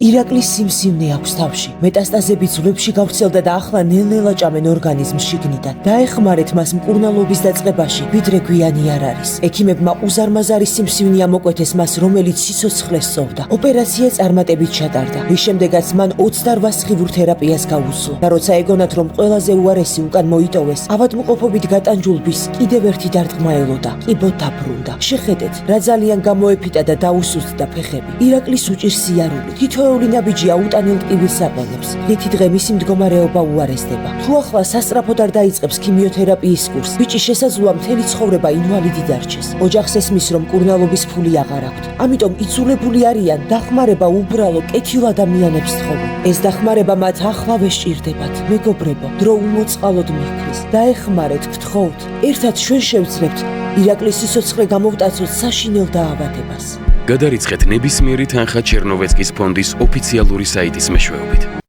ირაკლის სიმსივნე აქვს თავში. მეტასტაზები ძვლებში გავრცელდა და ახლა ნელ-ნელა ჭამენ ორგანიზმს შიგნიდან. დაეხმარეთ მას მკურნალობის დაწყებაში, ვიდრე გვიანი არ არის. ექიმებმა უზარმაზარი სიმსივნე ამოკვეთეს მას, რომელიც სიცოცხლეს სწოვდა. ოპერაცია წარმატებით ჩატარდა, რის შემდეგაც მან 28 სხივურ თერაპიას გაუსწრო. და როცა ეგონათ, რომ ყველაზე უარესი უკან მოიტოვეს, ავადმყოფობით გატანჯულბის კიდევ ერთი დარტყმა ელოდა. კიბო დაბრუნდა. შეხედეთ, რა ძალიან გამოეფიტა და დაუსუსტდა ფეხები. ირაკლის უჭირს სიარული. თითოეული ნაბიჯი აუტანელ ტკივილს აყენებს. ერთი დღე მისი მდგომარეობა უარესდება. თუ ახლა სასწრაფოდ არ დაიწყებს ქიმიოთერაპიის კურსს, ბიჭი შესაძლოა მთელი ცხოვრება ინვალიდი დარჩეს. ოჯახს ესმის, რომ მკურნალობის ფული აღარ აქვთ. ამიტომ იძულებული არიან დახმარება უბრალო კეთილ ადამიანებს თხოვენ. ეს დახმარება მათ ახლავე სჭირდებათ. მეგობრებო, დრო უმოწყალოდ მიქრის. დაეხმარეთ, გთხოვთ. ერთად ჩვენ შევძლებთ ირაკლის სიცოცხლე გამოვტაცოთ საშინელ დაავადებას. გადარიცხეთ ნებისმიერი თანხა ჩერნოვეცკის ფონდის ოფიციალური საიტის მეშვეობით.